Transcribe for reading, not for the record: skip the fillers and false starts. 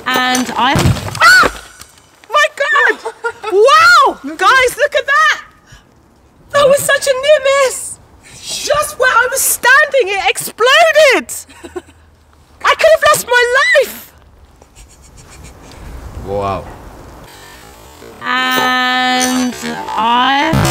And I... Ah! My God! Wow! Guys, look at that! That was such a near miss! Just where I was standing, it exploded! I could have lost my life! Wow. And I...